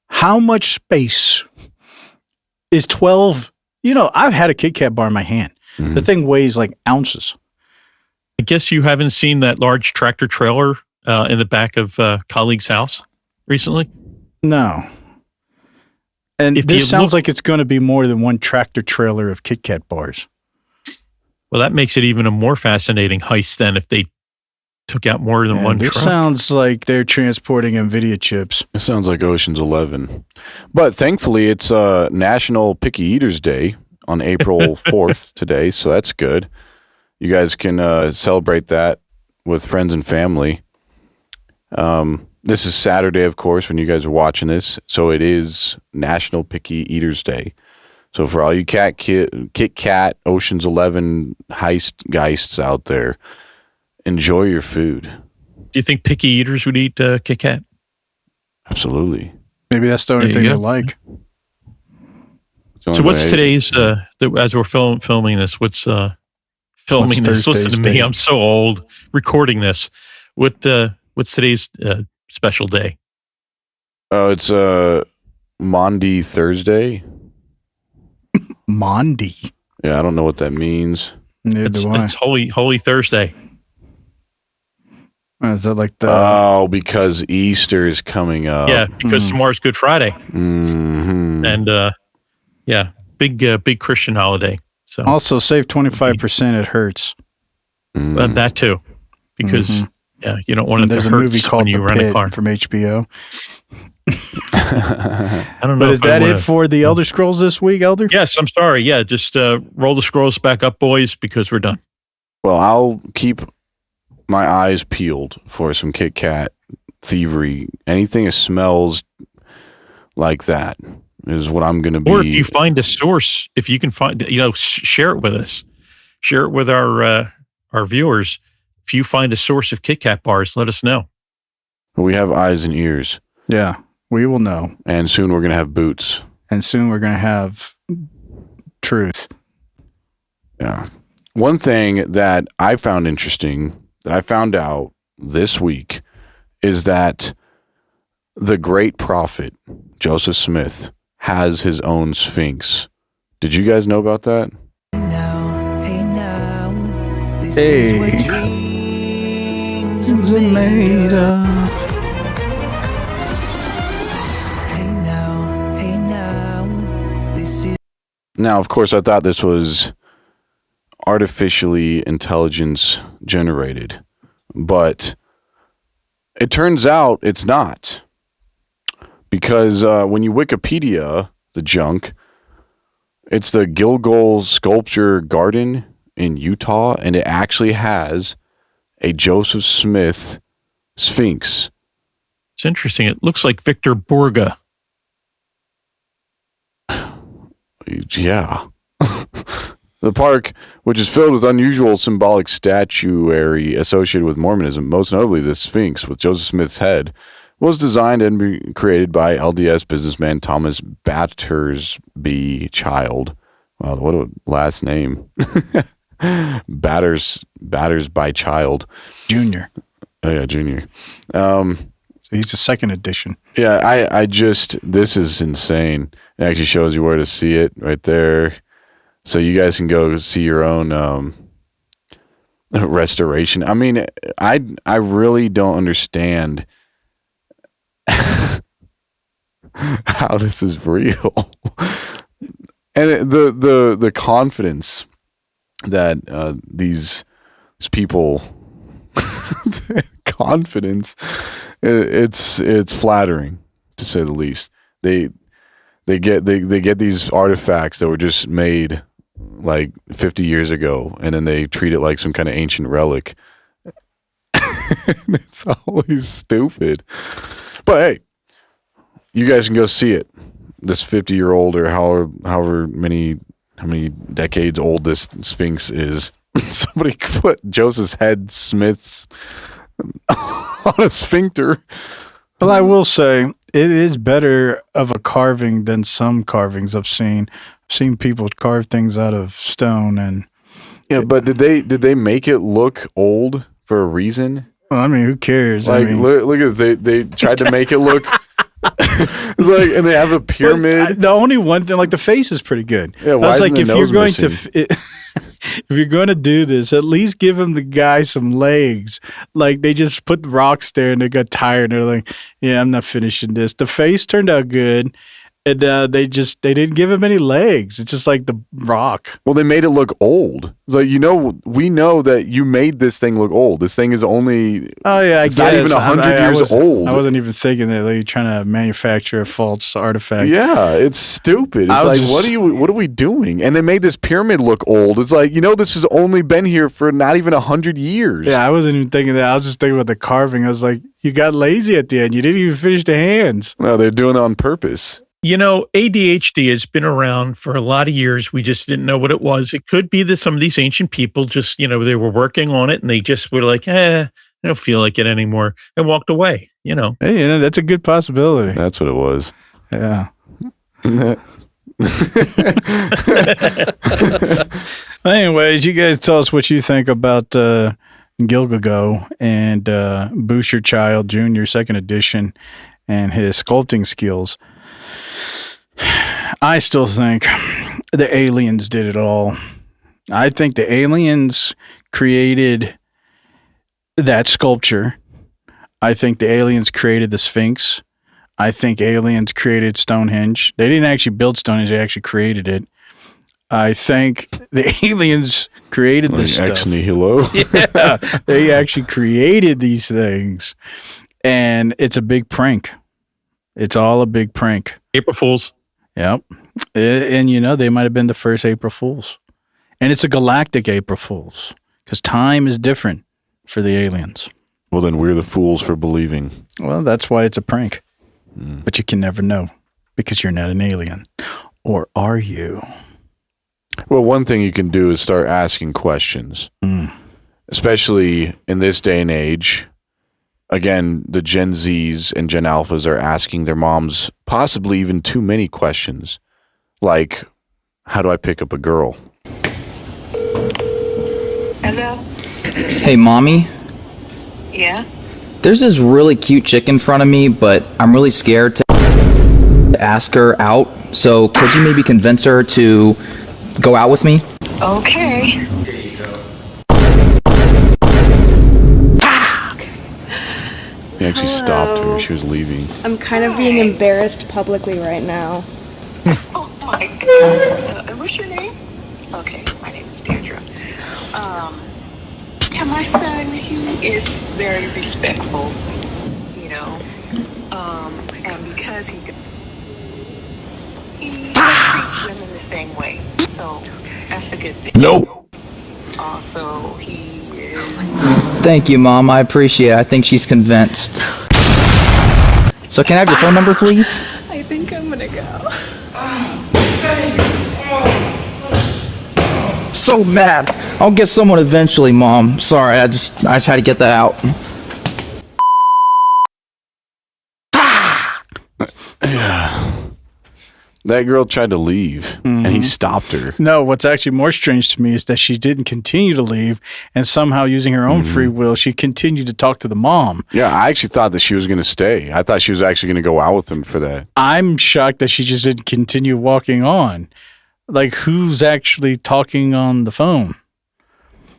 how much space is 12? You know, I've had a KitKat bar in my hand. Mm-hmm. The thing weighs like ounces. I guess you haven't seen that large tractor trailer in the back of a colleague's house recently? No. And If this you sounds look- like it's going to be more than one tractor trailer of KitKat bars. Well, that makes it even a more fascinating heist than if they took out more than one This truck. sounds like they're transporting NVIDIA chips. It sounds like Ocean's 11. But thankfully, it's National Picky Eaters Day on April 4th today, so that's good. You guys can celebrate that with friends and family. This is Saturday, of course, when you guys are watching this, so it is National Picky Eaters Day. So for all you KitKat, Ocean's 11 geists out there, enjoy your food. Do you think picky eaters would eat KitKat? Absolutely. Maybe that's the only There thing you they go. like. So what's today's, as we're filming this, what's filming What's this? Listen Thursday's to me, date? I'm so old recording this. What's today's special day? Oh, it's Maundy Thursday. Maundy. Yeah, I don't know what that means. Neither It's, do I. it's Holy Thursday. Is that like the... Oh, because Easter is coming up. Yeah, because tomorrow's Good Friday. Mm-hmm. And yeah, big Christian holiday. So Also, save 25%. It hurts. that too, because yeah, you don't want And it to there's a hurt movie called when you The rent a Pit car. from HBO. I don't know. But is if I that wanna- it for the Elder Scrolls this week, Elder? Yes, I'm sorry. Yeah, just roll the scrolls back up, boys, because we're done. Well, I'll keep my eyes peeled for some KitKat thievery. Anything that smells like that is what I'm going to be. Or if you find a source, if you can find, share it with us. Share it with our viewers. If you find a source of KitKat bars, let us know. We have eyes and ears. Yeah, we will know. And soon we're going to have boots. And soon we're going to have truth. Yeah. One thing that I found interesting, that I found out this week, is that the great prophet, Joseph Smith, has his own sphinx. Did you guys know about that? Hey. Made of. Now, of course, I thought this was artificially intelligence generated, but it turns out it's not. Because when you Wikipedia the junk, it's the Gilgal Sculpture Garden in Utah, and it actually has a Joseph Smith Sphinx. It's interesting. It looks like Victor Borga. Yeah. The park, which is filled with unusual symbolic statuary associated with Mormonism, most notably the Sphinx with Joseph Smith's head, was designed and created by LDS businessman Thomas Battersby Child. Wow, what a last name. Batters by Child. Junior. Oh, yeah, Junior. So he's the second edition. Yeah, I just, this is insane. It actually shows you where to see it right there. So you guys can go see your own restoration. I mean, I really don't understand how this is real. And the confidence that these people confidence. It's flattering, to say the least. They get these artifacts that were just made like 50 years ago, and then they treat it like some kind of ancient relic. It's always stupid. But hey, you guys can go see it. This 50-year-old or however many decades old this Sphinx is. Somebody put Joseph's head Smith's on a sphincter. Well, I will say it is better of a carving than some carvings I've seen. I've seen people carve things out of stone, and but did they make it look old for a reason? Well, I mean, who cares? Like, I mean, look at this. They tried to make it look. It's like, and they have a pyramid. The only one thing, like the face is pretty good. Yeah, why I was isn't like, the if you're nose going missing? if you're going to do this, at least give him the guy some legs. Like they just put rocks there and they got tired. And they're like, yeah, I'm not finishing this. The face turned out good. And they didn't give him any legs. It's just like the rock. Well, they made it look old. It's like, we know that you made this thing look old. This thing is only it's not even 100 years old. I wasn't even thinking that you're trying to manufacture a false artifact. Yeah, it's stupid. It's like, what are we doing? And they made this pyramid look old. It's like, this has only been here for not even 100 years. Yeah, I wasn't even thinking that. I was just thinking about the carving. I was like, you got lazy at the end. You didn't even finish the hands. No, they're doing it on purpose. ADHD has been around for a lot of years. We just didn't know what it was. It could be that some of these ancient people just, they were working on it and they just were like, I don't feel like it anymore, and walked away, Hey, that's a good possibility. That's what it was. Yeah. Anyways, you guys tell us what you think about Gilgago and Boucher Child Jr. 2nd edition and his sculpting skills. I still think the aliens did it all. I think the aliens created that sculpture. I think the aliens created the Sphinx. I think aliens created Stonehenge. They didn't actually build Stonehenge, they actually created it. I think the aliens created this stuff. Ex nihilo. Yeah, they actually created these things. And it's a big prank. It's all a big prank. April Fools. Yep. And they might have been the first April Fools. And it's a galactic April Fools because time is different for the aliens. Well, then we're the fools for believing. Well, that's why it's a prank. But you can never know because you're not an alien. Or are you? Well, one thing you can do is start asking questions, especially in this day and age. Again, the Gen Zs and Gen Alphas are asking their moms possibly even too many questions. Like, how do I pick up a girl? Hello? Hey, Mommy? Yeah? There's this really cute chick in front of me, but I'm really scared to ask her out. So could you maybe convince her to go out with me? Okay. He actually stopped her. She was leaving. I'm kind of being embarrassed publicly right now. Oh my gosh. What's your name? Okay, my name is Deirdre. Yeah, my son, he is very respectful, and because he treats women the same way, so that's a good thing. Nope. Also, he is... Thank you, Mom. I appreciate it. I think she's convinced. So can I have your phone number, please? I think I'm gonna go. So mad. I'll get someone eventually, Mom. Sorry, I just had to get that out. That girl tried to leave, and he stopped her. No, what's actually more strange to me is that she didn't continue to leave, and somehow using her own free will, she continued to talk to the mom. Yeah, I actually thought that she was going to stay. I thought she was actually going to go out with him for that. I'm shocked that she just didn't continue walking on. Like, who's actually talking on the phone?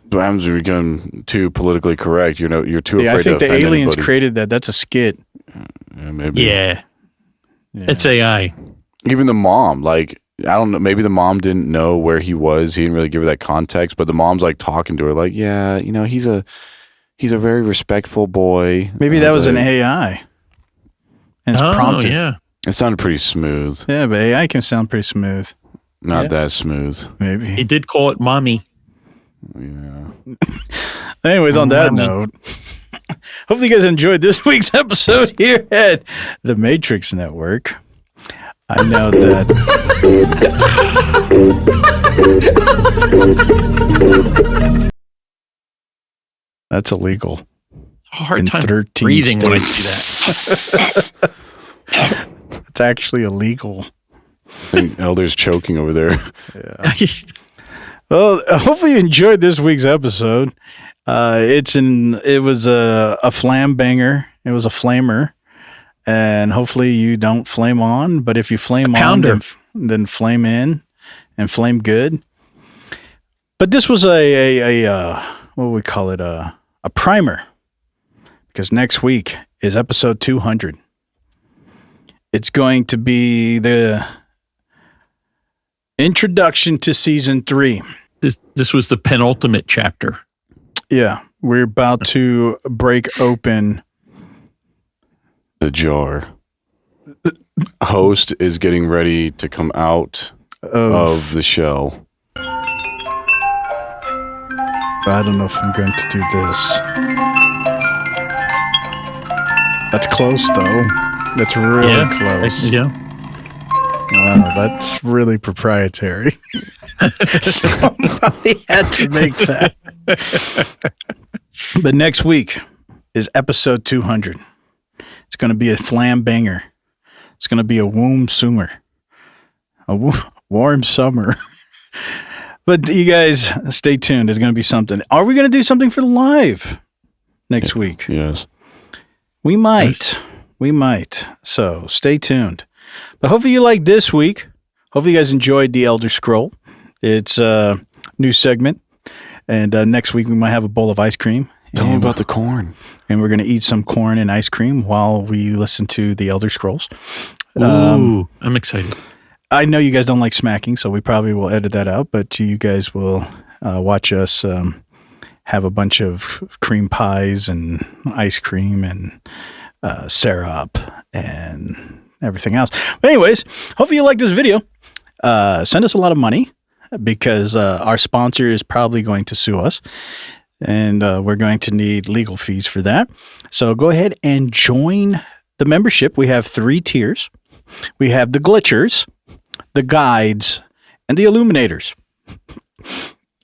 What happens when you become too politically correct? You're too afraid to offend I think the aliens anybody. created that. That's a skit. Yeah, maybe. Yeah. It's AI. Even the mom, like, I don't know, maybe the mom didn't know where he was. He didn't really give her that context, but the mom's like talking to her like, yeah, he's a He's a very respectful boy. Maybe that was an AI. And it's prompted. Yeah. It sounded pretty smooth. Yeah, but AI can sound pretty smooth. Not that smooth. Maybe. He did call it mommy. Yeah. Anyways, on that note, hopefully you guys enjoyed this week's episode here at the Matrix Network. I know that. That's illegal. Hard in time 13 breathing when I states. see that. It's actually illegal. Elder's choking over there. Yeah. Well, hopefully you enjoyed this week's episode. It was a flam banger. It was a flamer, and hopefully you don't flame on. But if you flame on, then flame in, and flame good. But this was a what would we call it? A primer, because next week is episode 200. It's going to be the introduction to season 3. This was the penultimate chapter. Yeah, we're about to break open the jar. Host is getting ready to come out of the shell. I don't know if I'm going to do this. That's close, though. That's really close. Yeah. Wow, that's really proprietary. Somebody had to make that. But next week is episode 200. It's going to be a flam banger. It's going to be a warm summer. Warm summer. But you guys, stay tuned. There's going to be something. Are we going to do something for live next week? Yes. We might. Yes. We might. So stay tuned. But hopefully you liked this week. Hopefully you guys enjoyed the Elder Scroll. It's a new segment. And next week we might have a bowl of ice cream. Tell them about the corn. And we're going to eat some corn and ice cream while we listen to the Elder Scrolls. Ooh, I'm excited. I know you guys don't like smacking, so we probably will edit that out. But you guys will watch us have a bunch of cream pies and ice cream and syrup and everything else. But anyways, hopefully you like this video. Send us a lot of money because our sponsor is probably going to sue us. And we're going to need legal fees for that. So go ahead and join the membership. We have 3 tiers. We have the glitchers, the guides, and the illuminators.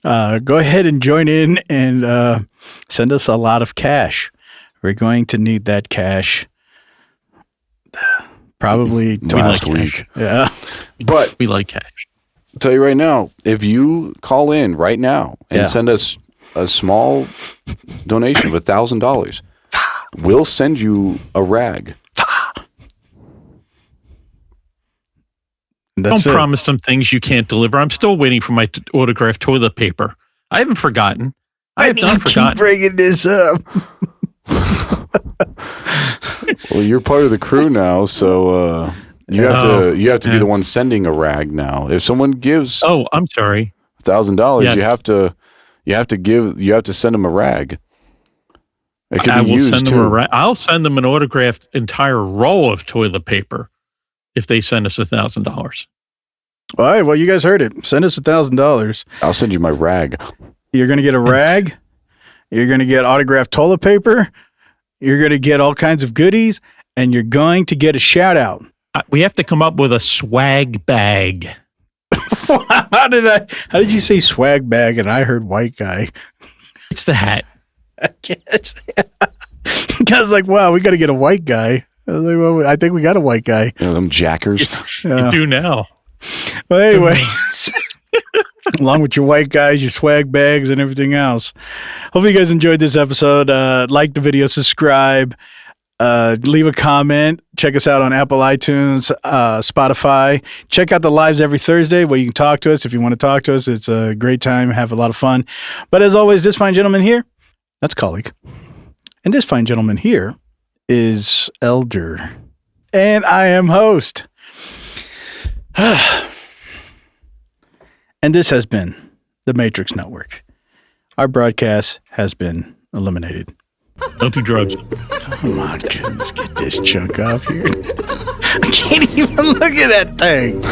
Go ahead and join in and send us a lot of cash. We're going to need that cash probably last week. Yeah. But we like cash. I'll tell you right now, if you call in right now and send us a small donation of $1,000, we'll send you a rag. Don't promise some things you can't deliver. I'm still waiting for my autographed toilet paper. I haven't forgotten. I have not forgotten. Keep bringing this up. Well, you're part of the crew now, so you have to be the one sending a rag now. If someone gives I'm sorry, $1,000, you have to send them a rag. It can I be will used send too. them a rag. I'll send them an autographed entire roll of toilet paper if they send us $1,000. All right. Well, you guys heard it. Send us $1,000. I'll send you my rag. You're going to get a rag. You're going to get autographed toilet paper. You're going to get all kinds of goodies, and you're going to get a shout out. We have to come up with a swag bag. How did you say swag bag and I heard white guy? It's the hat. I guess. I was like, wow, we got to get a white guy. I was like, well, I think we got a white guy. Them jackers. You do now. Well, anyways, along with your white guys, your swag bags, and everything else. Hopefully you guys enjoyed this episode. Like the video, subscribe, leave a comment. Check us out on Apple iTunes, Spotify. Check out the lives every Thursday where you can talk to us if you want to talk to us. It's a great time. Have a lot of fun. But as always, this fine gentleman here, that's colleague. And this fine gentleman here is Elder. And I am host. And this has been the Matrix Network. Our broadcast has been eliminated. Don't do drugs. Oh my goodness, get this chunk off here. I can't even look at that thing.